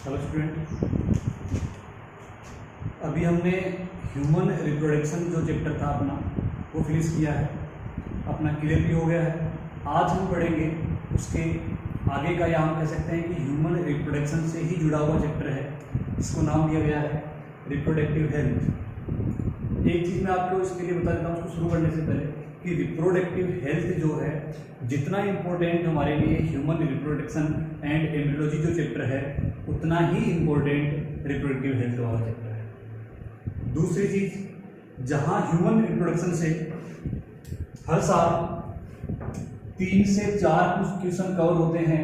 Hello student, अभी हमने human reproduction जो चैप्टर था अपना वो फिनिश किया है, अपना क्लियर भी हो गया है। आज हम पढ़ेंगे उसके आगे का, या हम कह सकते हैं कि ह्यूमन रिप्रोडक्शन से ही जुड़ा हुआ चैप्टर है। इसको नाम दिया गया है रिप्रोडक्टिव हेल्थ। एक चीज़ मैं आपको इसके लिए बता देता हूँ उसको शुरू करने से पहले कि रिप्रोडक्टिव हेल्थ जो है जितना इम्पोर्टेंट हमारे लिए ह्यूमन रिप्रोडक्शन एंड एम्ब्रियोलॉजी जो चैप्टर है उतना ही इम्पोर्टेंट रिप्रोडक्टिव हेल्थ वाला चैप्टर है। दूसरी चीज़, जहाँ ह्यूमन रिप्रोडक्शन से हर साल 3 से 4 क्वेश्चन कवर होते हैं,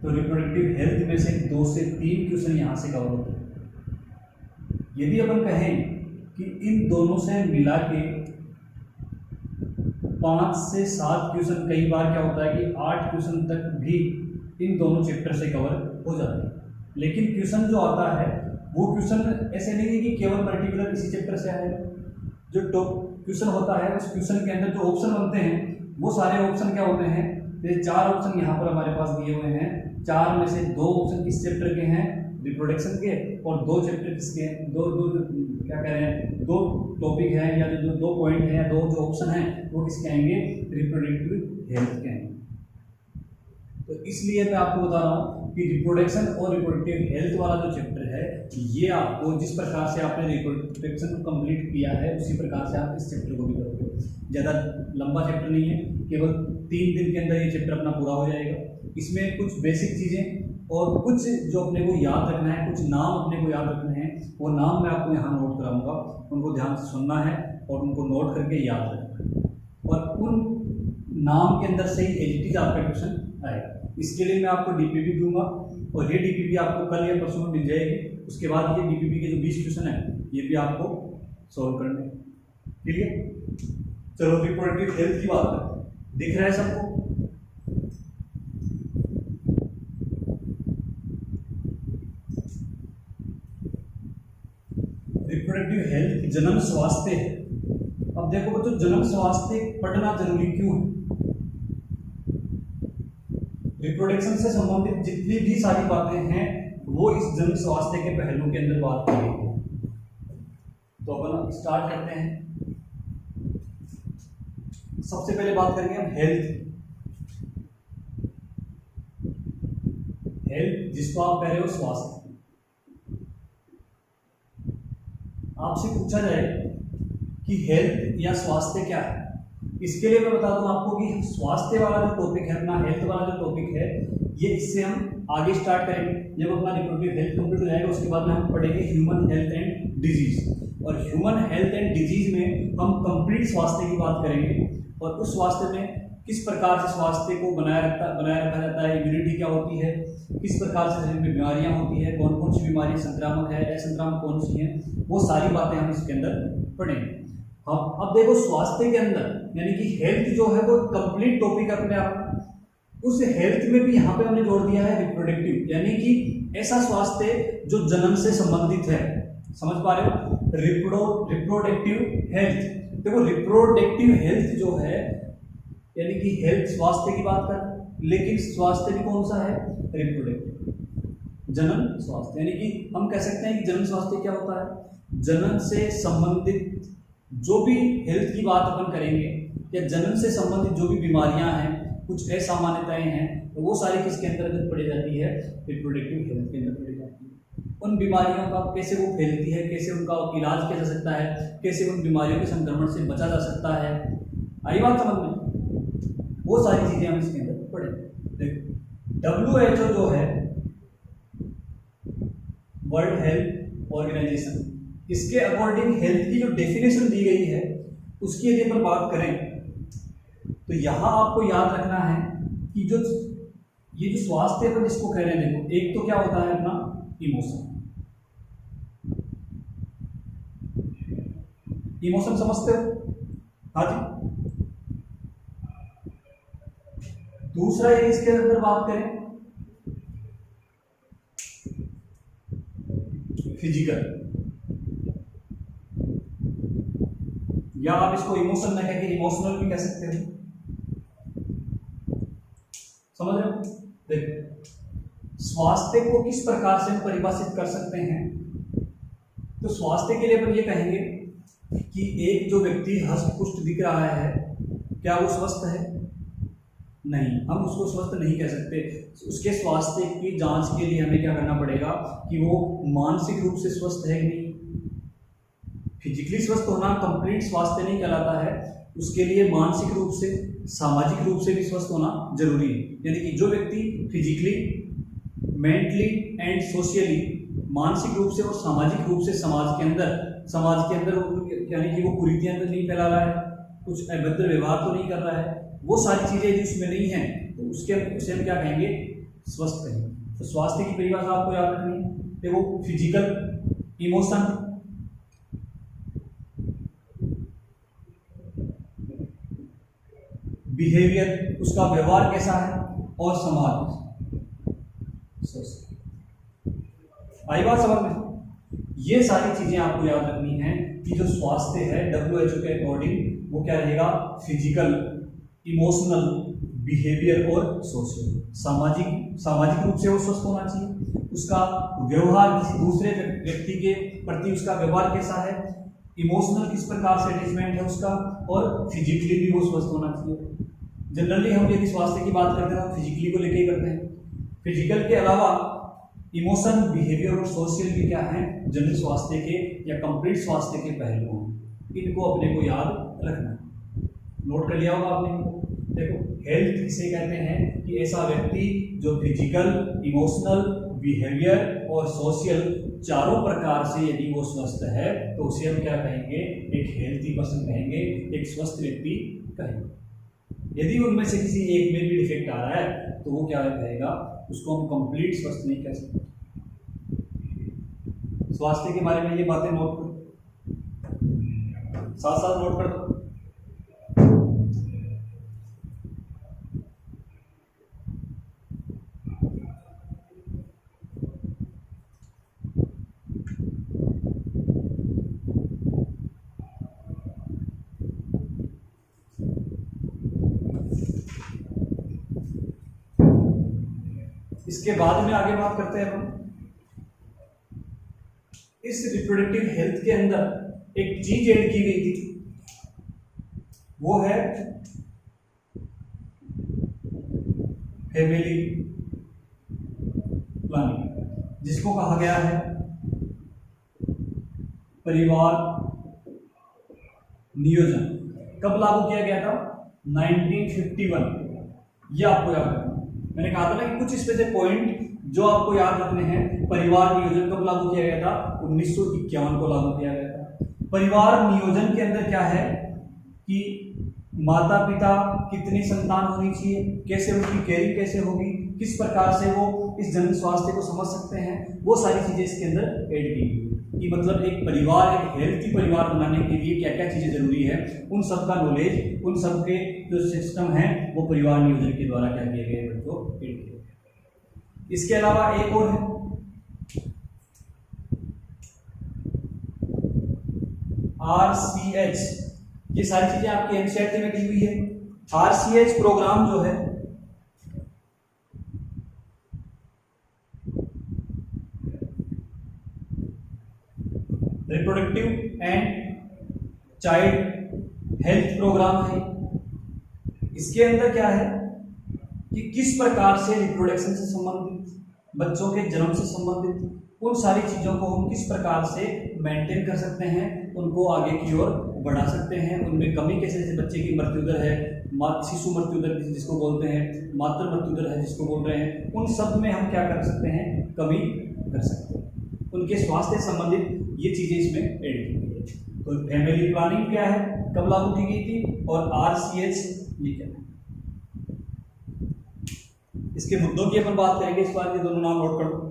तो रिप्रोडक्टिव हेल्थ में से 2 से 3 क्वेश्चन यहाँ से कवर होते हैं। यदि अपन कहें कि इन दोनों से मिला के 5 से 7 क्वेश्चन, कई बार क्या होता है कि 8 क्वेश्चन तक भी इन दोनों चैप्टर से कवर हो जाते हैं। लेकिन क्वेश्चन जो आता है वो क्वेश्चन ऐसे नहीं है कि केवल पर्टिकुलर किसी चैप्टर से आएगा। जो टॉप क्वेश्चन होता है उस क्वेश्चन के अंदर जो ऑप्शन बनते हैं वो सारे ऑप्शन क्या होते हैं, जैसे 4 ऑप्शन यहाँ पर हमारे पास दिए हुए हैं, 4 में से 2 ऑप्शन किस चैप्टर के हैं, रिप्रोडक्शन के, और 2 चैप्टर किसके हैं, दो क्या कह रहे हैं, 2 टॉपिक हैं या जो 2 पॉइंट हैं या 2 जो ऑप्शन हैं वो किसके आएंगे, रिप्रोडक्टिव हेल्थ के आएंगे। तो इसलिए मैं आपको बता रहा हूँ कि रिप्रोडक्शन और रिप्रोडक्टिव हेल्थ वाला जो चैप्टर है ये आपको जिस प्रकार से आपने रिप्रोडक्शन को कंप्लीट किया है उसी प्रकार से आप इस चैप्टर को भी करोगे। ज़्यादा लंबा चैप्टर नहीं है, केवल 3 दिन के अंदर ये चैप्टर अपना पूरा हो जाएगा। इसमें कुछ बेसिक चीज़ें और कुछ जो अपने को याद रखना है, कुछ नाम अपने को याद रखने हैं, वो नाम मैं आपको यहाँ नोट कराऊंगा, उनको ध्यान से सुनना है और उनको नोट करके याद रखना है, और उन नाम के अंदर से ही एलटीज आपका क्वेश्चन आएगा। इसके लिए मैं आपको डीपीपी दूंगा और ये डीपीपी आपको कल या परसों में मिल जाएगी। उसके बाद ये डीपीपी के जो 20 क्वेश्चन है ये भी आपको सॉल्व करने, ठीक है। चलो रिप्रोडक्टिव हेल्थ की बात करें, दिख रहा है सबको? रिप्रोडक्टिव हेल्थ जन्म स्वास्थ्य है। अब देखो बच्चों, जन्म स्वास्थ्य पढ़ना जरूरी क्यों है? रिप्रोडक्शन से संबंधित जितनी भी सारी बातें हैं वो इस जन्म स्वास्थ्य के पहलू के अंदर बात की गई है। तो अपन स्टार्ट करते हैं। सबसे पहले बात करेंगे हम हेल्थ जिसको आप कह रहे हो स्वास्थ्य। आपसे पूछा जाए कि हेल्थ या स्वास्थ्य क्या है, इसके लिए मैं बता दूं आपको कि स्वास्थ्य वाला जो टॉपिक है, अपना हेल्थ वाला जो टॉपिक है, ये इससे हम आगे स्टार्ट करेंगे। जब अपना रिप्रोडक्टिव हेल्थ कंप्लीट हो जाएगा उसके बाद में हम पढ़ेंगे ह्यूमन हेल्थ एंड डिजीज, और ह्यूमन हेल्थ एंड डिजीज में हम कंप्लीट स्वास्थ्य की बात करेंगे और उस स्वास्थ्य में किस प्रकार से स्वास्थ्य को बनाए रखा जाता है, इम्यूनिटी क्या होती है, किस प्रकार से शरीर में बीमारियां होती है, कौन कौन सी बीमारी संक्रामक है, असंक्रामक कौन सी है, वो सारी बातें हम इसके अंदर पढ़ेंगे। हम अब देखो स्वास्थ्य के अंदर यानी कि हेल्थ जो है वो कंप्लीट टॉपिक अपने आप, उस हेल्थ में भी यहाँ पे हमने जोड़ दिया है रिप्रोडक्टिव, यानी कि ऐसा स्वास्थ्य जो जन्म से संबंधित है। समझ पा रहे हो? रिप्रोडक्टिव हेल्थ, देखो रिप्रोडक्टिव हेल्थ जो है यानी कि हेल्थ स्वास्थ्य की बात कर, लेकिन स्वास्थ्य भी कौन सा है, रिप्रोडक्टिव, जन्म स्वास्थ्य। यानी कि हम कह सकते हैं कि जन्म स्वास्थ्य क्या होता है, जन्म से संबंधित जो भी हेल्थ की बात अपन करेंगे या जन्म से संबंधित जो भी बीमारियां हैं, कुछ असामान्यताएं हैं, तो वो सारी किसके अंतर्गत पड़ी जाती है, रिप्रोडक्टिव हेल्थ के अंदर पड़ी जाती है। उन बीमारियों का कैसे वो फैलती है, कैसे उनका इलाज किया जा सकता है, कैसे उन बीमारियों के संक्रमण से बचा जा सकता है, आई बात समझ में? वो सारी चीजें हम इसके अंदर पढ़ेंगे। WHO जो है वर्ल्ड हेल्थ ऑर्गेनाइजेशन, इसके अकॉर्डिंग हेल्थ की जो डेफिनेशन दी गई है उसकी यदि अपन बात करें तो यहां आपको याद रखना है कि ये जो स्वास्थ्य अपन जिसको कह रहे हैं, देखो एक तो क्या होता है अपना इमोशन। इमोशन समझते हो? हाँ जी। दूसरा ये इसके अंदर बात करें फिजिकल, या आप इसको इमोशन न कह के इमोशनल भी कह सकते हो। समझ रहे हो? देखो स्वास्थ्य को किस प्रकार से हम परिभाषित कर सकते हैं? तो स्वास्थ्य के लिए अपन ये कहेंगे कि एक जो व्यक्ति हष्ट पुष्ट दिख रहा है, क्या वो स्वस्थ है? नहीं, हम उसको स्वस्थ नहीं कह सकते। उसके स्वास्थ्य की जांच के लिए हमें क्या करना पड़ेगा कि वो मानसिक रूप से स्वस्थ है कि नहीं। फिजिकली स्वस्थ होना कंप्लीट स्वास्थ्य नहीं कहलाता है, उसके लिए मानसिक रूप से, सामाजिक रूप से भी स्वस्थ होना जरूरी है। यानी कि जो व्यक्ति फिजिकली, मेंटली एंड सोशियली, मानसिक रूप से और सामाजिक रूप से समाज के अंदर यानी कि वो कुरीतियां तो नहीं फैला रहा है, कुछ अभद्र व्यवहार तो नहीं कर रहा है, वो सारी चीजें यदि उसमें नहीं है तो उसे हम क्या कहेंगे? स्वस्थ कहेंगे। तो स्वास्थ्य की परिभाषा आपको याद रखनी है। देखो, फिजिकल, इमोशन, बिहेवियर, उसका व्यवहार कैसा है, और समाज। आई बात समझ में? ये सारी चीजें आपको याद रखनी है कि जो स्वास्थ्य है WHO के अकॉर्डिंग वो क्या रहेगा? फिजिकल, इमोशनल, बिहेवियर और सोशल। सामाजिक रूप से वो स्वस्थ होना चाहिए। उसका व्यवहार किसी दूसरे व्यक्ति के प्रति, उसका व्यवहार कैसा है, इमोशनल किस प्रकार से अटैचमेंट है उसका, और फिजिकली भी वो स्वस्थ होना चाहिए। जनरली हम यदि स्वास्थ्य की बात करते हैं तो फिजिकली को लेकर ही करते हैं। फिजिकल के अलावा इमोशन, बिहेवियर और सोशल भी क्या है? जनरल स्वास्थ्य के या कंप्लीट स्वास्थ्य के पहलू हैं। इनको अपने को याद रखना है। नोट कर लिया होगा आपने। देखो, हेल्थ किसे कहते हैं कि ऐसा व्यक्ति जो फिजिकल, इमोशनल, बिहेवियर और सोशल चारों प्रकार से यदि वो स्वस्थ है तो उसे हम क्या कहेंगे? एक हेल्थी पर्सन कहेंगे, एक स्वस्थ व्यक्ति कहेंगे। यदि उनमें से किसी एक में भी डिफेक्ट आ रहा है तो वो क्या कहेगा? उसको हम कंप्लीट स्वस्थ नहीं कह सकते। स्वास्थ्य के बारे में ये बातें नोट करो, साथ साथ नोट कर दो। इसके बाद में आगे बात करते हैं हम। इस रिप्रोडक्टिव हेल्थ के अंदर एक चीज ऐड की गई थी, वो है फैमिली प्लानिंग, जिसको कहा गया है परिवार नियोजन। कब लागू किया गया था? 1951। ये आपको याद रखना। मैंने कहा था ना कि कुछ स्पेशल पॉइंट जो आपको याद रखने हैं। परिवार नियोजन कब लागू किया गया था? 1951 को लागू किया गया था। परिवार नियोजन के अंदर क्या है कि माता पिता कितनी संतान होनी चाहिए, कैसे उनकी केयरिंग कैसे होगी, किस प्रकार से वो इस जन स्वास्थ्य को समझ सकते हैं, वो सारी चीजें इसके अंदर ऐड की गई कि मतलब एक परिवार, एक हेल्थी परिवार बनाने के लिए क्या क्या चीजें जरूरी है, उन सब का नॉलेज, उन सब के जो सिस्टम है वो परिवार नियोजन के द्वारा क्या किए गए बच्चों ऐड किए गए। इसके अलावा एक और है RCH। ये सारी चीजें आपकी एनसीईआरटी में दी हुई है। RCH प्रोग्राम जो है reproductive and child health programme है। इसके अंदर क्या है कि किस प्रकार से रिप्रोडक्शन से संबंधित, बच्चों के जन्म से संबंधित उन सारी चीजों को हम किस प्रकार से मेंटेन कर सकते हैं, उनको आगे की ओर बढ़ा सकते हैं, उनमें कमी कैसे, जैसे बच्चे की मृत्यु दर है, शिशु मृत्यु दर जिसको बोलते हैं, मातृ मृत्यु दर है जिसको बोल रहे हैं, उन सब में हम क्या कर सकते हैं? कमी कर सकते हैं। उनके स्वास्थ्य संबंधित ये चीजें इसमें ऐड की गई है। तो फैमिली प्लानिंग क्या है, कब लागू की गई थी, और RCH ये क्या है। इसके मुद्दों की अपन बात करेंगे इस बार, ये दोनों नाम नोट कर दो।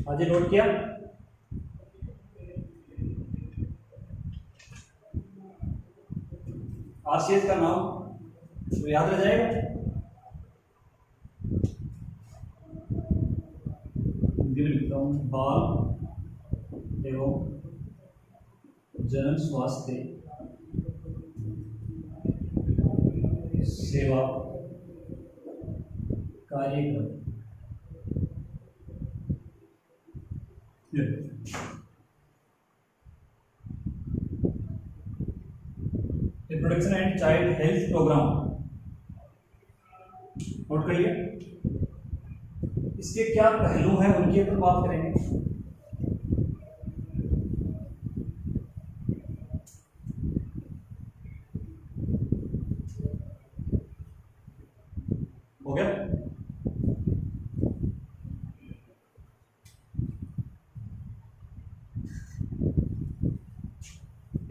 आज नोट किया? आरसीएच का नाम तो याद रह जाएगा। हिंदी में लिखता हूँ, बाल एवं जनन स्वास्थ्य सेवा कार्यक्रम। Reproduction and child health programme note करिए। इसके क्या पहलू हैं उनकी अपन बात करेंगे। हो गया?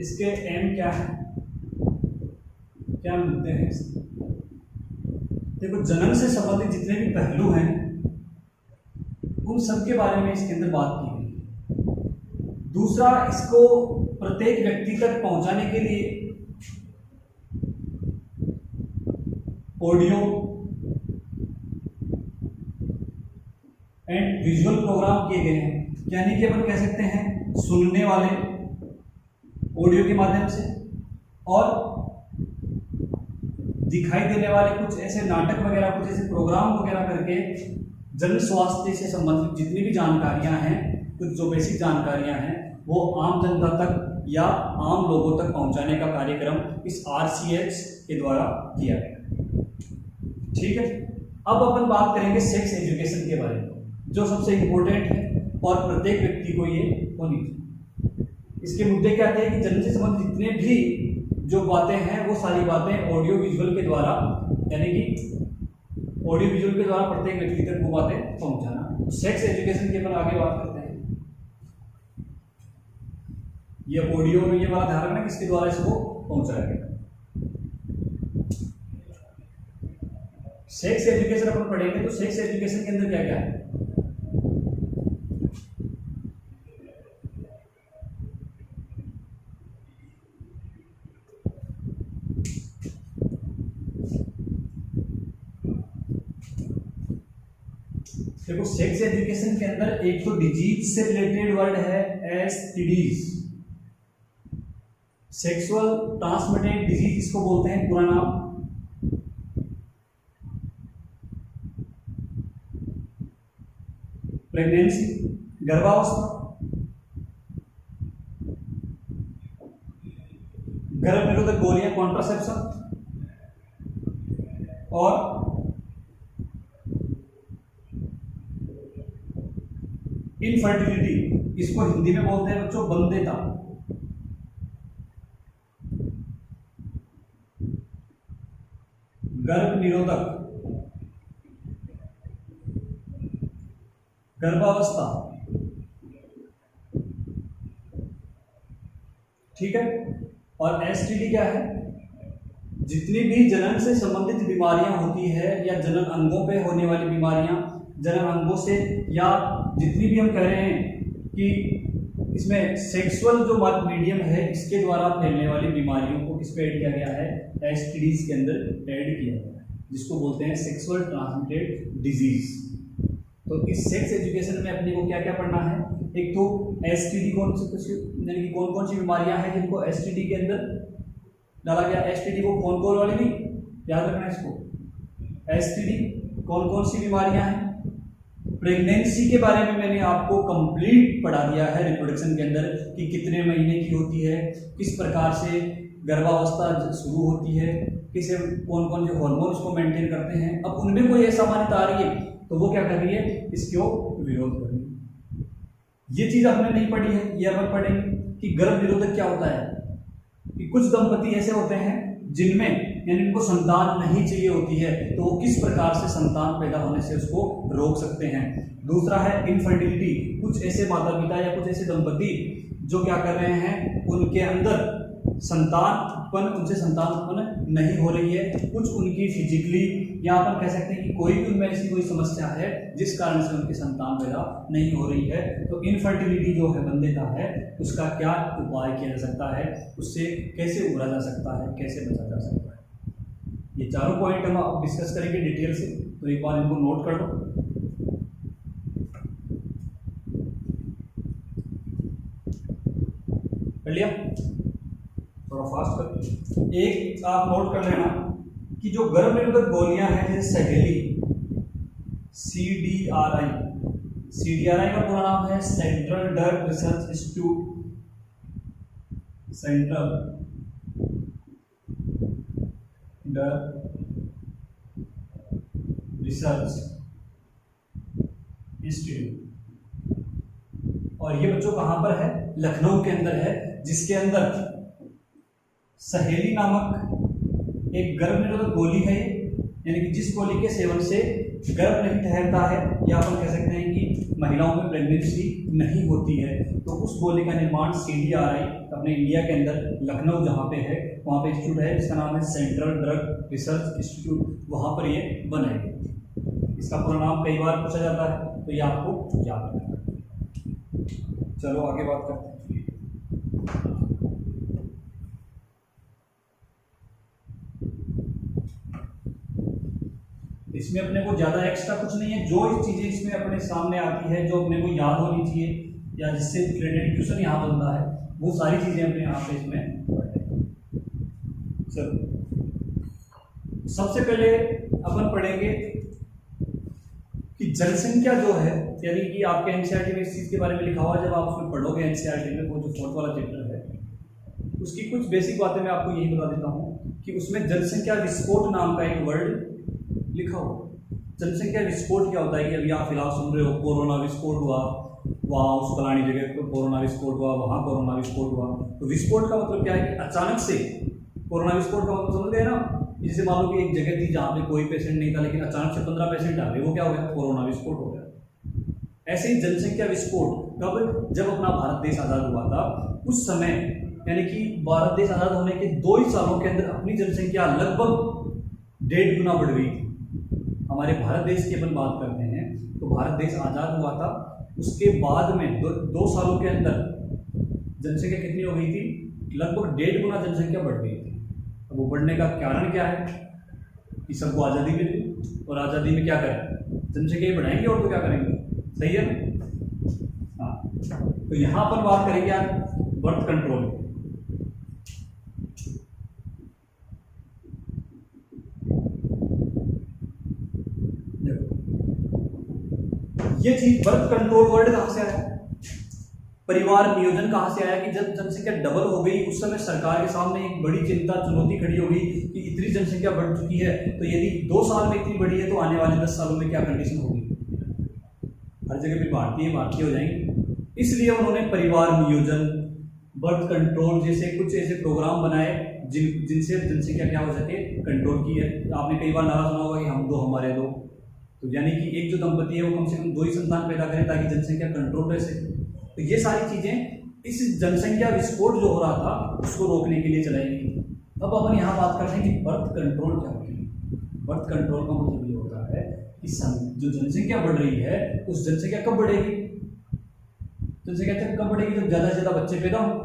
इसके एम क्या है, क्या मुद्दे हैं इसके? देखो, जन्म से संबंधित जितने भी पहलू हैं उन सब के बारे में इसके अंदर बात की गई है। दूसरा, इसको प्रत्येक व्यक्ति तक पहुंचाने के लिए ऑडियो एंड विजुअल प्रोग्राम किए गए हैं, यानी कि अपन कह सकते हैं सुनने वाले ऑडियो के माध्यम से और दिखाई देने वाले कुछ ऐसे नाटक वगैरह, कुछ ऐसे प्रोग्राम वगैरह करके जन स्वास्थ्य से संबंधित जितनी भी जानकारियां हैं, कुछ जो बेसिक जानकारियां हैं, वो आम जनता तक या आम लोगों तक पहुंचाने का कार्यक्रम इस आरसीएच के द्वारा किया गया। ठीक है, अब अपन बात करेंगे सेक्स एजुकेशन के बारे में, जो सबसे इंपॉर्टेंट है और प्रत्येक व्यक्ति को ये होनी चाहिए। इसके मुद्दे क्या थे कि जन्म से संबंधित जितने भी जो बातें हैं वो सारी बातें ऑडियो विजुअल के द्वारा, यानी कि ऑडियो विजुअल के द्वारा प्रत्येक व्यक्ति तक वो बातें पहुंचाना। तो सेक्स एजुकेशन के पर आगे बात करते हैं। ये ऑडियो में ये बात ध्यान रखना किसके द्वारा इसको पहुंचाया गया। सेक्स एजुकेशन अपन पढ़ेंगे तो सेक्स एजुकेशन के अंदर क्या क्या है। देखो, सेक्स एजुकेशन के अंदर एक तो डिजीज से रिलेटेड वर्ड है एसटीडीज, सेक्सुअल ट्रांसमिटेड डिजीज इसको बोलते हैं पूरा नाम। प्रेगनेंसी, गर्भावस्था, गर्भ निरोधक गोलियां कॉन्ट्रासेप्शन, और इनफर्टिलिटी, इसको हिंदी में बोलते हैं बच्चों बंदेता। गर्भ निरोधक, गर्भावस्था, ठीक है। और एसटीडी क्या है? जितनी भी जनन से संबंधित बीमारियां होती है या जनन अंगों पे होने वाली बीमारियां, जनन अंगों से, या जितनी भी हम कह रहे हैं कि इसमें सेक्सुअल जो मीडियम है इसके द्वारा फैलने वाली बीमारियों को किस पे ऐड किया गया है? एसटीडीज के अंदर ऐड किया गया है, जिसको बोलते हैं सेक्सुअल ट्रांसमिटेड डिजीज। तो इस सेक्स एजुकेशन में अपने को क्या क्या पढ़ना है? एक तो एसटीडी कौन सी बीमारियां हैं जिनको एसटीडी के अंदर डाला गया। एसटीडी को कौन वाली नहीं, याद रखना इसको। एसटीडी कौन कौन सी बीमारियां हैं। प्रेगनेंसी के बारे में मैंने आपको कंप्लीट पढ़ा दिया है रिप्रोडक्शन के अंदर कि कितने महीने की होती है, किस प्रकार से गर्भावस्था शुरू होती है, किसे कौन कौन से हार्मोन उसको मेंटेन करते हैं। अब उनमें कोई असामान्यता आ रही है तो वो क्या कर रही है? इसको विरोध कर रही है। ये चीज आपने नहीं पढ़ी है, ये अपन पढ़ेंगे कि गर्भ निरोधक क्या होता है। कि कुछ दंपति ऐसे होते हैं जिनमें यानी उनको संतान नहीं चाहिए होती है, तो वो किस प्रकार से संतान पैदा होने से उसको रोक सकते हैं। दूसरा है इनफर्टिलिटी, कुछ ऐसे माता पिता या कुछ ऐसे दंपति जो क्या कर रहे हैं, उनके अंदर उनसे संतान उत्पन्न नहीं हो रही है, कुछ उनकी फिजिकली या अपन कह सकते हैं कि कोई भी उनमें ऐसी कोई समस्या है जिस कारण से उनकी संतान पैदा नहीं हो रही है, तो इनफर्टिलिटी जो है बंधेता है उसका क्या उपाय किया जा सकता है, उससे कैसे उबरा जा सकता है, कैसे बचा जा सकता है। ये चारों पॉइंट हम अब डिस्कस करेंगे डिटेल से, तो एक बार इनको नोट कर लो। कर लिया? थोड़ा फास्ट कर। एक आप नोट कर लेना कि जो गर्भ निरोधक गोलियां हैं जैसे सहेली, CDRI, CDRI का पूरा नाम है central drug research institute, central drug research institute, और ये बच्चों कहां पर है? लखनऊ के अंदर है, जिसके अंदर सहेली नामक एक गर्भ निरोधक गोली है, यानी कि जिस गोली के सेवन से गर्भ नहीं ठहरता है, या अपन कह सकते हैं कि महिलाओं में प्रेगनेंसी नहीं होती है, तो उस गोली का निर्माण CDRI अपने इंडिया के अंदर लखनऊ जहाँ पे है वहाँ पे इंस्टीट्यूट है, जिसका नाम है सेंट्रल ड्रग रिसर्च इंस्टीट्यूट, वहाँ पर ये बनाएगी। इसका पूरा नाम कई बार पूछा जाता है, तो ये आपको याद रखना है। चलो आगे बात करते हैं। इसमें अपने को ज़्यादा एक्स्ट्रा कुछ नहीं है, जो चीज़ें इसमें अपने सामने आती है, जो अपने को याद होनी चाहिए या जिससे रिलेटेड क्वेश्चन यहाँ बनता है, वो सारी चीज़ें अपने यहाँ पे इसमें पढ़ेंगे। चलो सबसे पहले अपन पढ़ेंगे कि जनसंख्या जो है, यानी कि आपके NCERT में इस चीज़ के बारे में लिखा हुआ है, जब आप उसमें पढ़ोगे NCERT में, वो जो 4th वाला चैप्टर है, उसकी कुछ बेसिक बातें मैं आपको यही बता देता हूँ कि उसमें जनसंख्या विस्फोट नाम का एक वर्ड लिखा हो। जनसंख्या विस्फोट क्या होता है कि अभी आप फिलहाल सुन रहे हो कोरोना विस्फोट हुआ, वहाँ उस फलानी जगह पर कोरोना विस्फोट हुआ, वहाँ कोरोना विस्फोट हुआ, तो विस्फोट का मतलब क्या है कि अचानक से कोरोना विस्फोट का मतलब समझ गए ना। जैसे मान लो कि एक जगह थी जहाँ पे कोई पेशेंट नहीं था, लेकिन अचानक से 15 पेशेंट आ गए, वो क्या हो गया? कोरोना विस्फोट हो गया। ऐसे ही जनसंख्या विस्फोट कब? जब अपना भारत देश आज़ाद हुआ था, उस समय, यानी कि भारत देश आज़ाद होने के 2 ही सालों के अंदर अपनी जनसंख्या लगभग 1.5 गुना बढ़ गई थी। हमारे भारत देश की अपन बात करते हैं तो भारत देश आज़ाद हुआ था, उसके बाद में 2 सालों के अंदर जनसंख्या कितनी हो गई थी? लगभग 1.5 गुना जनसंख्या बढ़ गई थी। अब वो बढ़ने का कारण क्या है कि सबको आज़ादी मिली, और आज़ादी में क्या करें? जनसंख्या ही बढ़ाएंगे, और तो क्या करेंगे? सही है ना? हाँ, तो यहाँ पर बात करेंगे आज बर्थ कंट्रोल। ये चीज बर्थ कंट्रोल वर्ड कहां से आया? परिवार नियोजन कहां से आया कि जब जनसंख्या डबल हो गई, उस समय सरकार के सामने एक बड़ी चिंता, चुनौती खड़ी हो गई कि इतनी जनसंख्या बढ़ चुकी है, तो यदि 2 साल में इतनी बढ़ी है तो आने वाले 10 सालों में क्या कंडीशन होगी? हर जगह पे भारतीय हो जाएंगे। इसलिए उन्होंने परिवार नियोजन, बर्थ कंट्रोल जैसे कुछ ऐसे प्रोग्राम बनाए जिनसे जनसंख्या क्या हो सके, कंट्रोल की है। आपने कई बार नारा सुना होगा कि हम 2 हमारे 2, तो यानी कि एक जो दंपति है वो कम से कम 2 ही संतान पैदा करें ताकि जनसंख्या कंट्रोल रह सके। तो ये सारी चीजें इस जनसंख्या विस्फोट जो हो रहा था उसको रोकने के लिए चलाई गई। अब अपन यहाँ बात करते हैं कि बर्थ कंट्रोल क्या होती है। बर्थ कंट्रोल का मतलब ये होता है कि जो जनसंख्या बढ़ रही है, उस जनसंख्या कब बढ़ेगी? जनसंख्या कब बढ़ेगी? जब ज़्यादा से ज़्यादा बच्चे पैदा होंगे,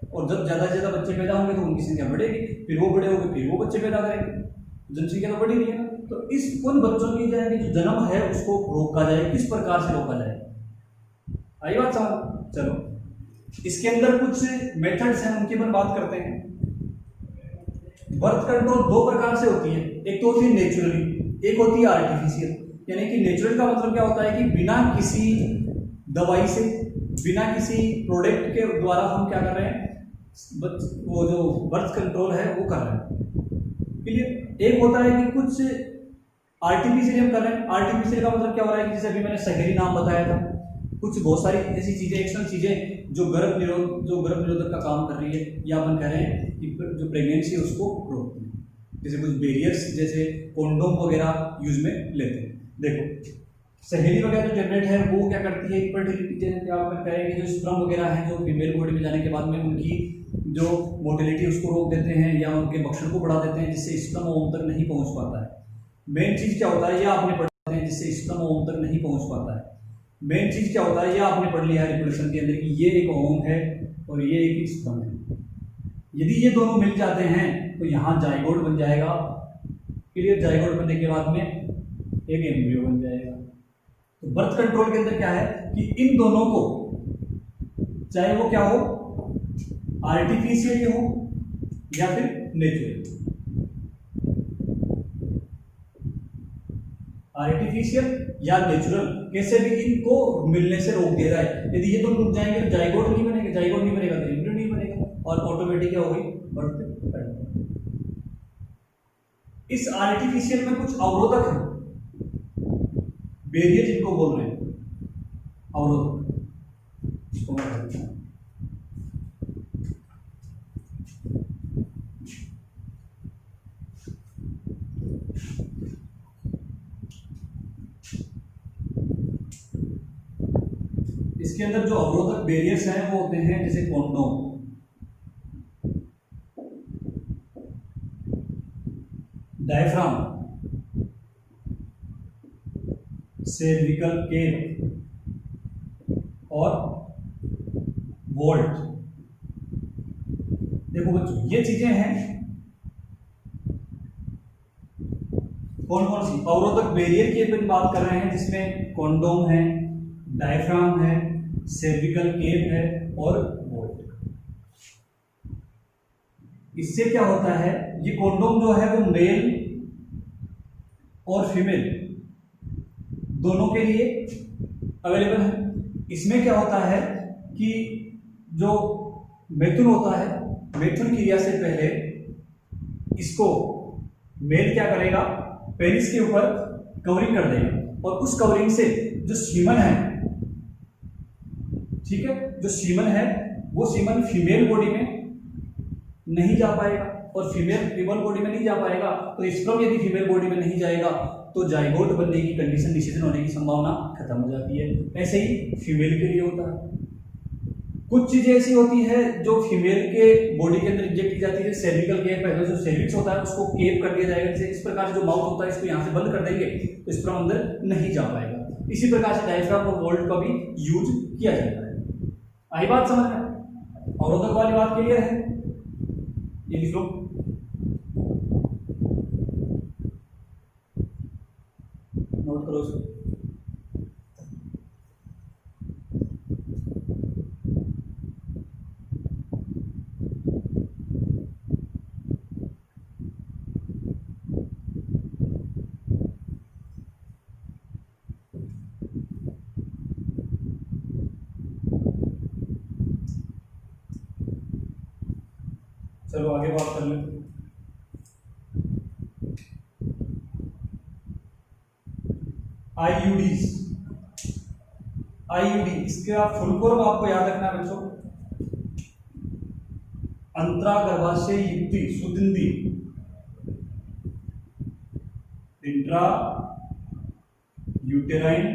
और जब ज़्यादा से ज़्यादा बच्चे पैदा होंगे तो उनकी संख्या बढ़ेगी, फिर वो बड़े होंगे, फिर वो बच्चे पैदा करेंगे, जनसंख्या तो बढ़ी रही है ना। तो इस उन बच्चों की जो जन्म है उसको रोका जाए, किस प्रकार से रोका जाए? आई बात समझ? चलो इसके अंदर कुछ मेथड्स हैं, उनकी अपन बात करते हैं। बर्थ कंट्रोल 2 प्रकार से होती है, एक तो होती है नेचुरली, एक होती है आर्टिफिशियल। यानी कि नेचुरल का मतलब क्या होता है कि बिना किसी दवाई से, बिना किसी प्रोडक्ट के द्वारा हम क्या कर रहे हैं, वो जो बर्थ कंट्रोल है वो कर रहे हैं। क्लियर? एक होता है कि कुछ आर्टिफिशियल हम कर रहे हैं। आर्टिफिशियल का मतलब क्या हो रहा है कि जैसे अभी मैंने सहेली नाम बताया था, कुछ बहुत सारी ऐसी चीजें, एक्सटर्नल चीजें जो गर्भ निरोधक का काम कर रही है, या अपन कह रहे हैं कि जो प्रेगनेंसी है उसको रोकती है। जैसे कुछ बैरियर्स, जैसे कॉन्डोम वगैरह यूज में लेते हैं। देखो सहेली वगैरह जो जनरेट है वो क्या करती है, इनफर्टिलिटी, जैसे आप कह रहे हैं कि जो स्पर्म वगैरह हैं जो फीमेल बॉडी में जाने के बाद में उनकी जो मोटिलिटी उसको रोक देते हैं, या उनके बक्सर को बढ़ा देते हैं, जिससे स्पर्म ओम तक नहीं पहुंच पाता है। मेन चीज क्या होता है, ये आपने पढ़ते हैं जिससे स्पर्म ओवम तक नहीं पहुंच पाता है। मेन चीज क्या होता है, ये आपने पढ़ लिया है रिप्रोडक्शन के अंदर कि ये एक ओवम है और ये एक स्पर्म है। यदि ये दोनों मिल जाते हैं तो यहाँ जाइगोट बन जाएगा। क्लियर, जाइगोट बनने के बाद में एक एम्ब्रियो बन जाएगा। तो बर्थ कंट्रोल के अंदर क्या है कि इन दोनों को, चाहे वो क्या हो, आर्टिफिशियल हो या फिर नेचुरल, आर्टिफिशियल या नेचुरल, कैसे भी इनको मिलने से रोक दिया जाए। यदि ये दोनों रुक जाएंगे तो जाइगोट नहीं बनेगा, जाइगोट नहीं बनेगा तो एम्ब्रियो नहीं बनेगा और ऑटोमेटिक क्या हो गई, बर्थ कंट्रोल। इस आर्टिफिशियल में कुछ अवरोधक है, बैरियर जिनको बोल रहे हैं, अवरोधक, इसको मैं बता देता हूं। इसके अंदर जो अवरोधक बैरियर्स हैं वो होते हैं जैसे कॉन्डोम, डायफ्राम, सर्विकल केप और वोल्ट। देखो बच्चों, ये चीजें हैं कौन कौन सी, अवरोधक बैरियर की अपन बात कर रहे हैं जिसमें कॉन्डोम है, डायफ्राम है, सर्विकल केप है और वोल्ट। इससे क्या होता है, ये कॉन्डोम जो है वो मेल और फीमेल दोनों के लिए अवेलेबल है। इसमें क्या होता है कि जो मैथुन होता है, मैथुन क्रिया से पहले इसको मेल क्या करेगा, पेनिस के ऊपर कवरिंग कर देगा और उस कवरिंग से जो सीमन है, ठीक है, जो सीमन है वो सीमन फीमेल बॉडी में नहीं जा पाएगा और फीमेल बॉडी में नहीं जा पाएगा तो स्पर्म यदि फीमेल बॉडी में नहीं जाएगा तो जाइगोट बनने की कंडीशन, डिसीजन होने की संभावना खत्म हो जाती है। ऐसे ही फीमेल के लिए होता है। कुछ चीजें ऐसी होती है जो फीमेल के बॉडी के अंदर इंजेक्ट की जाती है। सर्विकल केप है, जो सर्विक्स होता है उसको केप कर दिया जाएगा, जैसे इस प्रकार से जो माउथ होता है इसको यहाँ से बंद कर देंगे तो स्पर्म अंदर नहीं जा पाएगा। इसी प्रकार से डायफ्राम और वोल्ट का भी यूज किया जाता है। आई बात समझ में? अवरोधक वाली बात क्लियर है? ये लिख लो, नोट करो इसको। चलो आगे बात कर लें। आईयूडीज, आईयूडी इसका फुल फॉर्म आपको याद रखना है बच्चों, अंतरागर्भाशय युक्ति सुदिंदी, intrauterine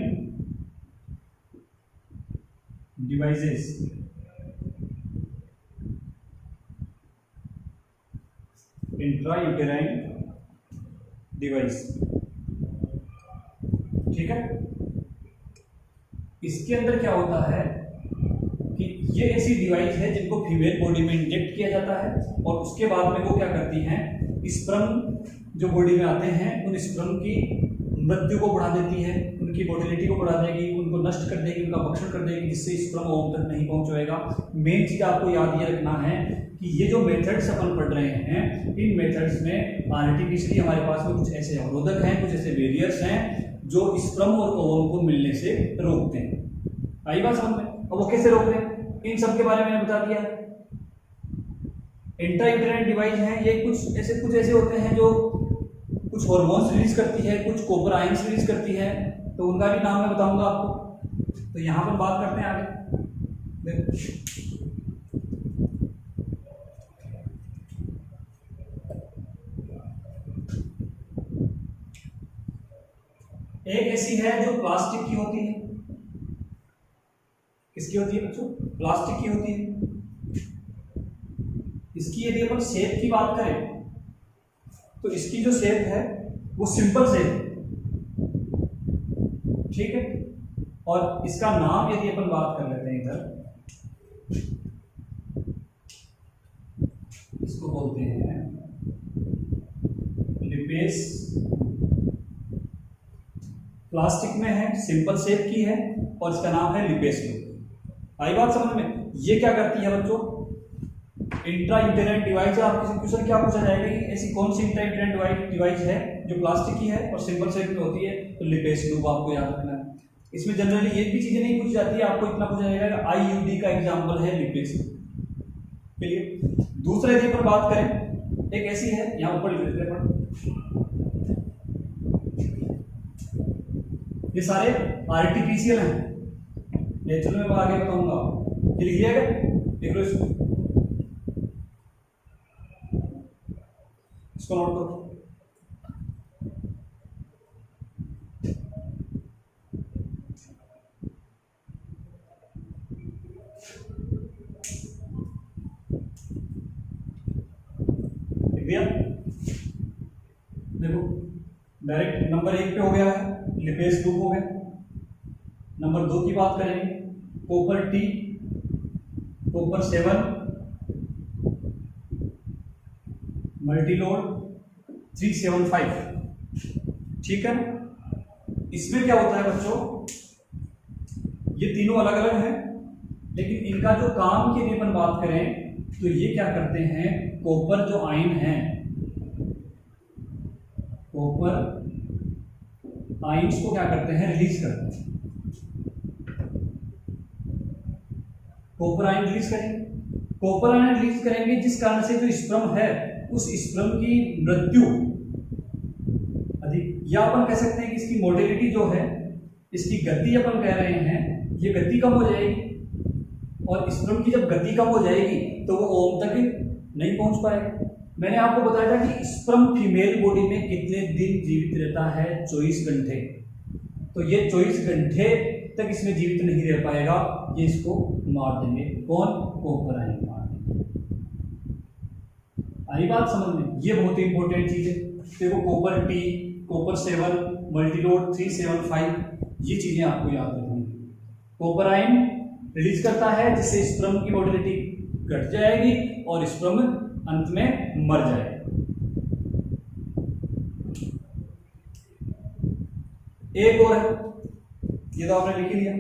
devices, intrauterine device, ठीक है। इसके अंदर क्या होता है कि ये ऐसी डिवाइस है जिनको फीमेल बॉडी में इंजेक्ट किया जाता है और उसके बाद में वो क्या करती हैं, स्पर्म जो बॉडी में आते हैं उन स्पर्म की मृत्यु को बढ़ा देती है, उनकी मोटिलिटी को बढ़ा देगी, उनको नष्ट कर देगी, उनका भक्षण कर देगी, जिससे स्पर्म ओवम तक नहीं पहुंचेगा। मेन चीज आपको याद ये रखना है कि ये जो मेथड्स अपन पढ़ रहे हैं, इन मेथड्स में आर्टिफिशियली हमारे पास में कुछ ऐसे अवरोधक हैं, कुछ ऐसे बैरियर्स हैं जो स्पर्म और ओवम को मिलने से रोकते हैं। आई बात समझ में? और वो कैसे रोकते हैं, इन सब के बारे में बता दिया। इंट्रायूटेराइन डिवाइस है, ये कुछ ऐसे होते हैं जो कुछ हार्मोन्स रिलीज करती है, कुछ कॉपर आयंस रिलीज करती है, तो उनका भी नाम मैं बताऊंगा आपको। तो यहां पर बात करते हैं आगे। एक ऐसी है जो प्लास्टिक की होती है। किसकी होती है बच्चों? प्लास्टिक की होती है। इसकी यदि अपन शेप की बात करें तो इसकी जो शेप है वो सिंपल से, ठीक है। और इसका नाम यदि अपन बात कर लेते हैं इधर, इसको बोलते हैं लिपेस। प्लास्टिक में है, सिंपल शेप की है और इसका नाम है लिपेस लूप। आई बात समझ में? ये क्या करती है बच्चों, इंट्रा इंटरनेट डिवाइस है। आपके क्वेश्चन क्या पूछा जाएगा कि ऐसी कौन सी इंट्रा इंटरनेट डिवाइस है जो प्लास्टिक की है और सिंपल शेप में होती है, तो लिपेस लूप आपको याद रखना है। इसमें जनरली ये भी चीजें नहीं पूछी जाती है, आपको इतना पूछा जाएगा आईयूडी का एग्जांपल है लिपेस लूप। चलिए दूसरे यदि पर बात करें, एक ऐसी है, यहां ऊपर लिख देते हैं, ये सारे आर्टिफिशियल हैं, नेचुरल में मैं आगे बताऊंगा। ये लिखिएगा, देख लो इसको नोट करो। लिख दिया? देखो डायरेक्ट नंबर 1 पे हो गया है, लिपेस लूप हो गया। नंबर 2 की बात करेंगे, कॉपर टी, कॉपर 7, मल्टीलोड 375, ठीक है। इसमें क्या होता है बच्चों, ये तीनों अलग अलग हैं, लेकिन इनका जो काम की यदि अपन बात करें तो ये क्या करते हैं, कॉपर जो आयन है, कॉपर आयंस को क्या करते हैं, रिलीज करते हैं। कॉपर आयन रिलीज करेंगे, कॉपर आयन रिलीज करेंगे जिस कारण से जो स्पर्म है उस स्पर्म की मृत्यु अधिक, या अपन कह सकते हैं कि इसकी मोटिलिटी जो है, इसकी गति अपन कह रहे हैं, ये गति कम हो जाएगी। और स्पर्म की जब गति कम हो जाएगी तो वो ओम तक नहीं पहुंच पाएगा। मैंने आपको बताया था कि स्पर्म फीमेल बॉडी में कितने दिन जीवित रहता है, 24 घंटे। तो ये 24 घंटे तक इसमें जीवित नहीं रह पाएगा, ये इसको मार देंगे। कौन? कॉपर आयन मार देंगे। आई बात समझ में? ये बहुत इंपॉर्टेंट चीज है। देखो कॉपर टी, कॉपर 7, मल्टीलोड 375, ये चीजें आपको याद रखनी है। कॉपर आयन रिलीज करता है जिससे स्पर्म की मोटिलिटी घट जाएगी और स्पर्म अंत में मर जाएगा। एक और है, ये तो आपने लिख ही लिया।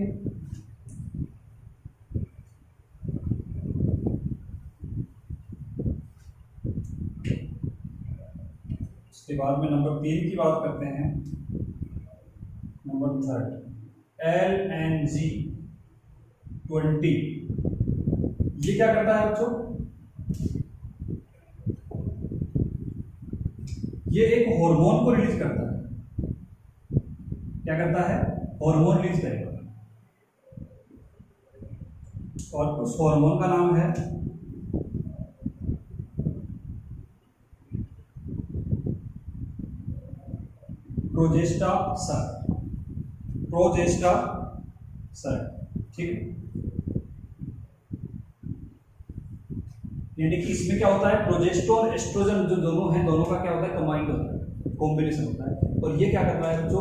इसके बाद में नंबर 3 की बात करते हैं, नंबर 3 LNG20। ये क्या करता है बच्चों, ये एक हार्मोन को रिलीज करता है। क्या करता है? हार्मोन रिलीज करेगा, और उस हार्मोन का नाम है प्रोजेस्टेरोन। प्रोजेस्टेरोन, ठीक है। यानी कि इसमें क्या होता है, प्रोजेस्टेरोन एस्ट्रोजन जो दोनों हैं, दोनों का क्या होता है, कंबाइंड होता है, कॉम्बिनेशन होता है। और ये क्या कर रहा है, जो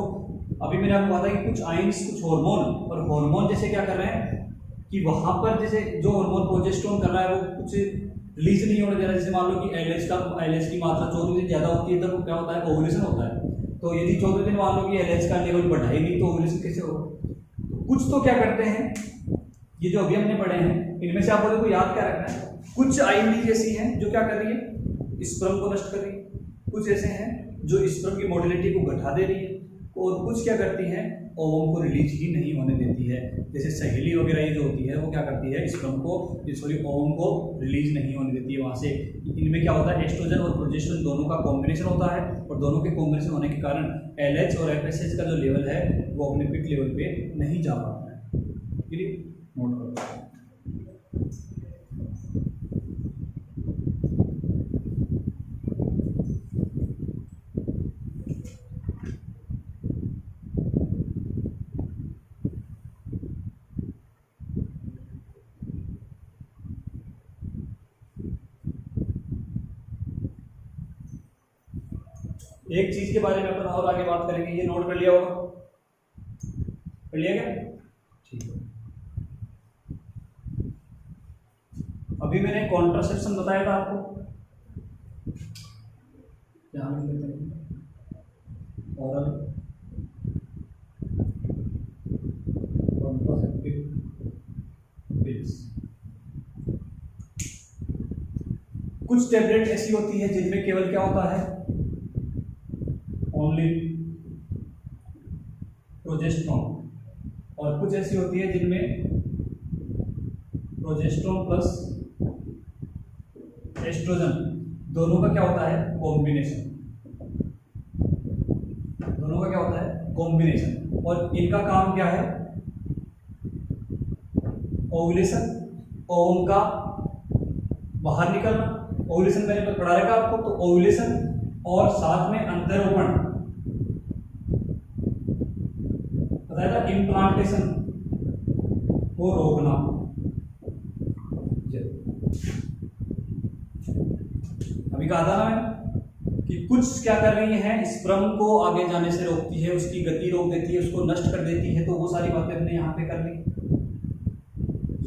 अभी मैंने आपको बताया कि कुछ आयंस, कुछ हार्मोन, और हार्मोन जैसे क्या कर रहे हैं कि वहां पर जैसे जो हार्मोन प्रोजेस्टेरोन कर रहा है वो कुछ रिलीज नहीं होने दे रहा। जैसे मान लो कि एलएच की मात्रा 14 दिन ज्यादा होती है, तब क्या होता है, ओवुलेशन होता है। तो यदि 14 दिन मान लो कि एलएच का लेवल बढ़ा ही नहीं तो ओवुलेशन कैसे होगा? तो कुछ तो क्या करते हैं, ये जो अभी हमने पढ़े हैं इनमें से आप लोगों को याद क्या रखना है, कुछ आयन ऐसी हैं जो क्या कर रही है, स्पर्म को नष्ट कर रही है। कुछ ऐसे हैं जो स्पर्म की मोटिलिटी को घटा दे रही है, और कुछ क्या करती हैं, ओवम को रिलीज ही नहीं होने देती है। जैसे सहेली वगैरह ये जो होती है वो क्या करती है, स्पर्म को, सॉरी ओवम को रिलीज नहीं होने देती है वहां से। इनमें क्या होता है, एस्ट्रोजन और प्रोजेस्टेरोन दोनों का कॉम्बिनेशन होता है, और दोनों के कॉम्बिनेशन होने के कारण एलएच और एफएसएच का जो लेवल है वो अपने पीक लेवल पे नहीं जा पाता है। क्लियर? नोट करो। एक चीज के बारे में अपन और आगे बात करेंगे, ये नोट कर लिया होगा, कर लिया क्या? ठीक है। अभी मैंने कॉन्ट्रासेप्शन बताया था आपको, क्या हम लेते हैं ओरल कॉन्ट्रासेप्टिव पिल्स। कुछ टैबलेट ऐसी होती है जिनमें केवल क्या होता है, ओनली प्रोजेस्टेरोन, और कुछ ऐसी होती है जिनमें प्रोजेस्टेरोन प्लस एस्ट्रोजन दोनों का क्या होता है, कॉम्बिनेशन, दोनों का क्या होता है, कॉम्बिनेशन। और इनका काम क्या है, ओव्यूलेशन, ओवम का बाहर निकलना, ओव्यूलेशन मैंने पढ़ा रखा आपको, तो ओव्यूलेशन और साथ में अंतरोपण, बताया था इम्प्लांटेशन को रोकना। अभी कहा था ना मैं कि कुछ क्या कर रही है, स्पर्म को आगे जाने से रोकती है, उसकी गति रोक देती है, उसको नष्ट कर देती है, तो वो सारी बातें हमने यहाँ पे कर ली।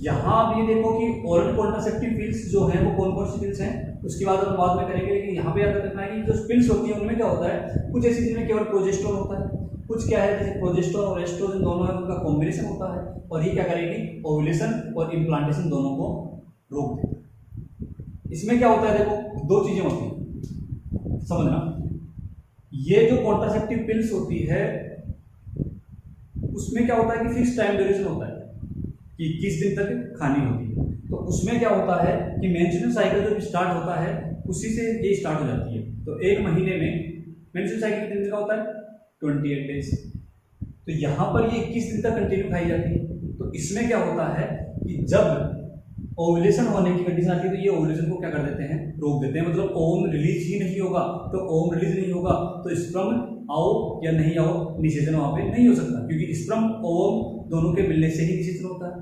यहाँ आप ये देखो कि ओरल कॉन्ट्रासेप्टिव पिल्स जो है वो कौन कौन सी पिल्स हैं, उसकी बात हम बाद में करेंगे, लेकिन यहाँ पे याद रखना है कि जो पिल्स होती है उनमें क्या होता है, कुछ ऐसी जिनमें केवल प्रोजेस्टेरोन होता है, कुछ क्या है जैसे प्रोजेस्टेरोन और एस्ट्रोजन दोनों है, उनका कॉम्बिनेशन होता है, और ये क्या करेगी, ओव्यूलेशन और इम्प्लांटेशन दोनों को रोक देगी। इसमें क्या होता है, देखो दो चीजें होती हैं, समझना। ये जो कॉन्ट्रासेप्टिव पिल्स होती है उसमें क्या होता है कि फिक्स टाइम ड्यूरेशन होता है कि किस दिन तक खानी होती है। तो उसमें क्या होता है कि मेंस्ट्रुअल साइकिल जब स्टार्ट होता है उसी से ये स्टार्ट हो जाती है। तो एक महीने में मेंस्ट्रुअल साइकिल कितने दिन का होता है, 28 डेज। तो यहाँ पर ये 21 दिन तक कंटिन्यू खाई जाती है। तो इसमें क्या होता है कि जब ओव्यूलेशन होने की कंडीशन आती है तो ये ओव्यूलेशन को क्या कर देते हैं, रोक देते हैं। मतलब ओवम रिलीज ही नहीं होगा, तो ओवम रिलीज नहीं होगा तो स्पर्म आओ या नहीं आओ, निषेचन वहां पे नहीं हो सकता, क्योंकि स्पर्म ओवम दोनों के मिलने से ही निषेचन होता है।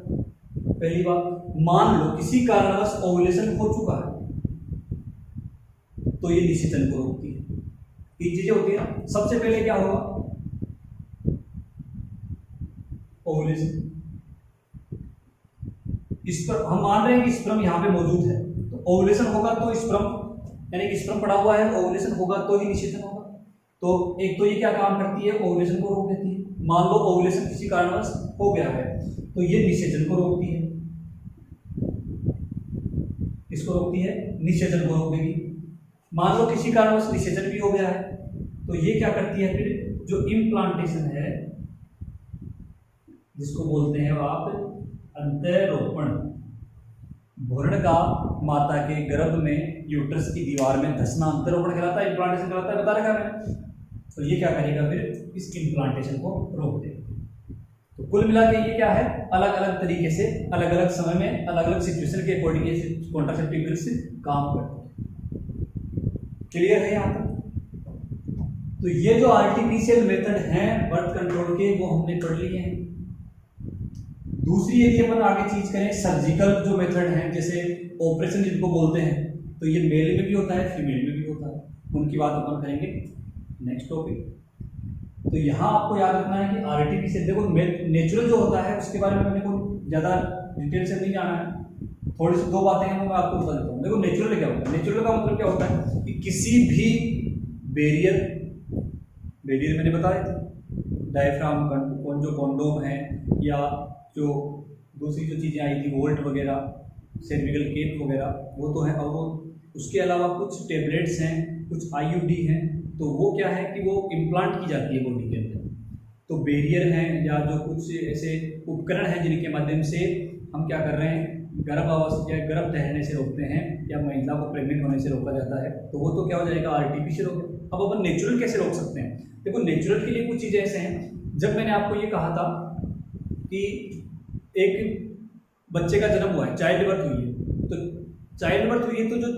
पहली बात, मान लो किसी कारणवश ओव्यूलेशन हो चुका है तो ये निषेचन को रोकती है। तीन चीजें होती है, सबसे पहले क्या होगा, ओव्यूलेशन। इस पर हम मान रहे हैं कि स्पर्म यहाँ पे मौजूद है, तो ओव्यूलेशन होगा तो स्पर्म यानी कि स्पर्म पड़ा हुआ है, ओव्यूलेशन होगा तो ही निषेचन होगा। तो एक तो ये क्या काम करती है, ओव्यूलेशन को रोक देती है। मान लो ओव्यूलेशन किसी कारणवश हो गया है तो ये निषेचन को रोकती है, इसको रोकती है, निषेचन को रोक देगी। मान लो किसी कारणवश निषेचन भी हो गया है तो ये क्या करती है, फिर जो इम्प्लांटेशन है जिसको बोलते हैं आप अंतरोपण, भ्रूण का माता के गर्भ में यूट्रस की दीवार में धंसना अंतरोपण कहलाता है, इम्प्लांटेशन कहलाता है, बता रखा है। तो ये क्या करेगा, फिर इस इम्प्लांटेशन को रोक देगा। तो कुल मिला के ये क्या है, अलग अलग तरीके से अलग अलग समय में अलग अलग सिचुएशन के अकॉर्डिंग ये कॉन्ट्रासेप्टिव पिल्स काम करते हैं। क्लियर है यहाँ तक? तो ये जो आर्टिफिशियल मेथड हैं बर्थ कंट्रोल के वो हमने पढ़ लिए हैं। दूसरी यदि अपन आगे चीज करें, सर्जिकल जो मेथड है जैसे ऑपरेशन जिनको बोलते हैं, तो ये मेल में भी होता है फीमेल में भी होता है, उनकी बात अपन करेंगे नेक्स्ट टॉपिक। तो यहाँ आपको याद रखना है कि आर्टिफिशियल, देखो नेचुरल जो होता है उसके बारे में मैंने को ज़्यादा डिटेल से नहीं जाना है, थोड़ी सी दो बातें हैं वो मैं आपको बता देता हूँ। देखो नेचुरल क्या होता है, नेचुरल का मतलब क्या होता है कि किसी भी बैरियर मैंने बताया था, डायफ्राम, जो कॉन्डोम है या जो दूसरी जो चीज़ें आई थी वोल्ट वगैरह, सर्विकल केप वगैरह, वो तो है। और वो उसके अलावा कुछ टेबलेट्स हैं, कुछ आईयूडी हैं, तो वो क्या है कि वो इम्प्लांट की जाती है बॉडी के अंदर। तो बैरियर हैं या जो कुछ ऐसे उपकरण हैं जिनके माध्यम से हम क्या कर रहे हैं, गर्भावस्था या गर्भ ठहरने से रोकते हैं या महिला को प्रेग्नेंट होने से रोका जाता है, तो वो तो क्या हो जाएगा, आर्टिफिशियल हो गया। अब अपन नेचुरल कैसे रोक सकते हैं? देखो नेचुरल के लिए कुछ चीज़ें ऐसे हैं, जब मैंने आपको ये कहा था कि एक बच्चे का जन्म हुआ है, चाइल्ड बर्थ हुई है, तो चाइल्ड बर्थ हुई है तो जो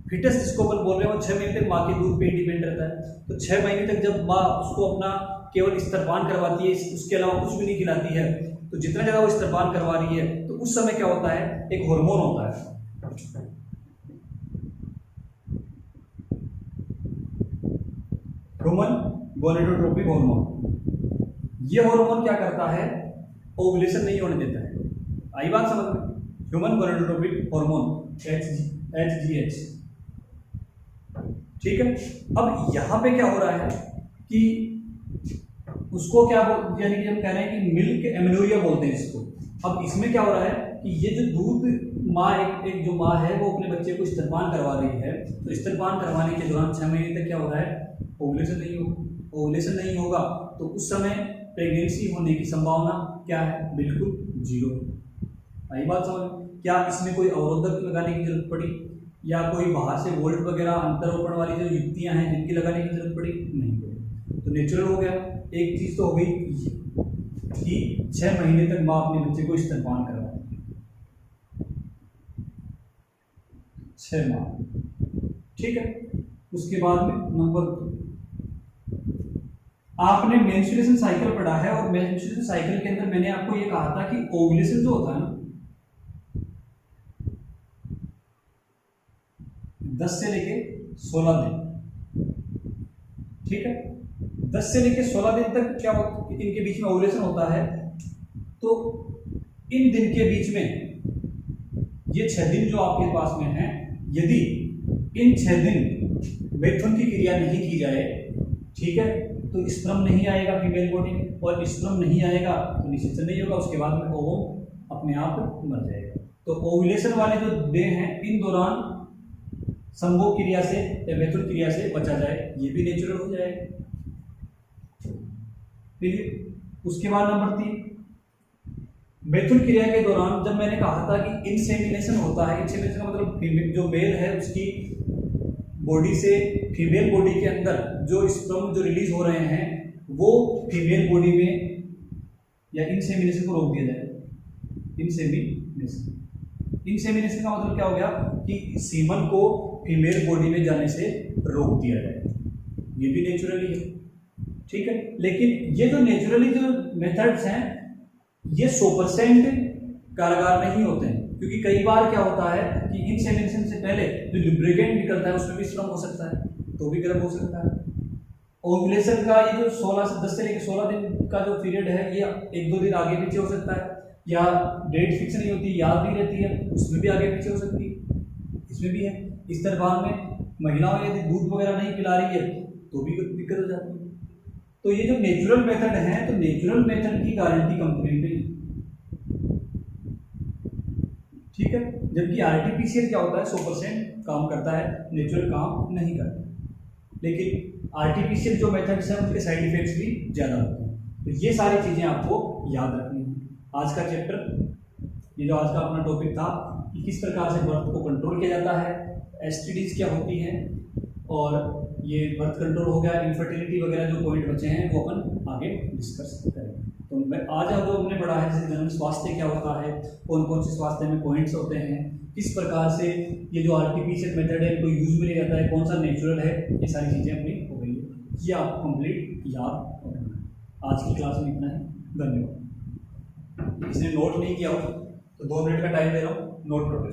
फिटस जिसको अपन बोल रहे हैं वो 6 महीने तक माँ के दूध पे डिपेंड रहता है। तो 6 महीने तक जब माँ उसको अपना केवल स्तनपान करवाती है, उसके अलावा कुछ भी नहीं खिलाती है, तो जितना ज़्यादा वो स्तनपान करवा रही है तो उस समय क्या होता है, एक हार्मोन होता है, गोनेडोट्रोपिक हार्मोन। ये हार्मोन क्या करता है, ओवुलेशन नहीं होने देता है। आई बात समझ में, ह्यूमन गोनेडोट्रोपिक हार्मोन HGH, ठीक है। अब यहाँ पे क्या हो रहा है कि उसको क्या यानी कि हम कह रहे हैं कि मिल्क एमेनोरिया बोलते हैं इसको। अब इसमें क्या हो रहा है कि ये जो दूध माँ एक जो माँ है वो अपने बच्चे को स्तनपान करवा रही है, तो स्तनपान करवाने के दौरान 6 महीने तक क्या हो रहा है, ओवुलेशन नहीं होगा। ओवुलेशन नहीं होगा तो उस समय प्रेगनेंसी होने की संभावना क्या है, बिल्कुल जीरो। आई बात समझ, क्या इसमें कोई अवरोधक लगाने की जरूरत पड़ी या कोई बाहर से वोल्ट वगैरह अंतरोपण वाली जो युक्तियां हैं जिनकी लगाने की जरूरत पड़ी, नहीं पड़ी। तो नेचुरल हो गया। एक चीज तो हो गई कि 6 महीने तक माँ अपने बच्चे को स्तनपान करवाएगी, 6 माह, ठीक है। उसके बाद में नंबर 2, आपने मेंस्ट्रुएशन साइकिल पढ़ा है और मेंस्ट्रुएशन साइकिल के अंदर मैंने आपको ये कहा था कि ओवुलेशन जो होता है ना 10 से लेके 16 दिन, ठीक है। 10 से लेके 16 दिन तक क्या इनके बीच में ओवुलेशन होता है। तो इन दिन के बीच में ये 6 दिन जो आपके पास में है, यदि इन 6 दिन मैथुन की क्रिया नहीं की जाए, ठीक है, तो स्पर्म नहीं आएगा फीमेल बॉडी में, और स्पर्म नहीं आएगा तो निषेचन नहीं होगा। उसके बाद में ओवम अपने आप मर जाएगा। तो ओवुलेशन वाले जो डे हैं इन दौरान संभोग क्रिया से या मैथुन क्रिया से बचा जाए, ये भी नेचुरल हो जाएगा। फिर उसके बाद नंबर 3, मैथुन क्रिया के दौरान जब मैंने कहा था कि इंसेमिनेशन होता है, इंसेमिनेशन का मतलब जो मेल है उसकी बॉडी से फीमेल बॉडी के अंदर जो स्पर्म जो रिलीज हो रहे हैं वो फीमेल बॉडी में, या इंसेमिनेशन को रोक दिया जाए। इंसेमिनेशन का मतलब क्या हो गया कि सीमन को फीमेल बॉडी में जाने से रोक दिया जाए, ये भी नेचुरली है, ठीक है। लेकिन ये जो नेचुरली जो मेथड्स हैं ये 100% कारगर नहीं होते हैं, क्योंकि कई बार क्या होता है कि इंसेमिनेशन से पहले जो लुब्रिकेंट निकलता है उसमें भी स्पर्म हो सकता है, तो भी गर्भ हो सकता है। ओवुलेशन का ये जो 10 से लेकर 16 दिन का जो पीरियड है ये 1-2 दिन आगे पीछे हो सकता है, या डेट फिक्स नहीं होती, याद नहीं रहती है, उसमें भी आगे पीछे हो सकती है, इसमें भी है। स्तनपान में महिलाओं यदि दूध वगैरह नहीं पिला रही है तो भी दिक्कत हो जाती है। तो ये जो नेचुरल मेथड है, तो नेचुरल मेथड की गारंटी कंपनी नहीं, ठीक है। जबकि आरटीपीसीआर क्या होता है 100% काम करता है, नेचुरल काम नहीं करता। लेकिन आरटीपीसीआर जो मेथड्स हैं उनके साइड इफेक्ट्स भी ज़्यादा होते हैं। तो ये सारी चीज़ें आपको याद रखनी है। आज का चैप्टर, ये जो आज का अपना टॉपिक था कि किस प्रकार से बर्थ को कंट्रोल किया जाता है, एसटीडीज क्या होती हैं, और ये बर्थ कंट्रोल हो गया, इनफर्टिलिटी वगैरह जो पॉइंट बचे हैं वो अपन आगे डिस्कस करेंगे। तो आज जो हमने पढ़ा है जैसे जन्म स्वास्थ्य क्या होता है, कौन कौन से स्वास्थ्य में पॉइंट्स होते हैं, किस प्रकार से ये जो आर्टिफिशियल मेथड है इनको यूज में लिया जाता है, कौन सा नेचुरल है, ये सारी चीज़ें अपनी हो गई है। ये आपको कंप्लीट याद रखना है। आज की क्लास में इतना है, धन्यवाद। किसी ने नोट नहीं किया हो तो 2 मिनट का टाइम दे रहा हूँ, नोट कर दो।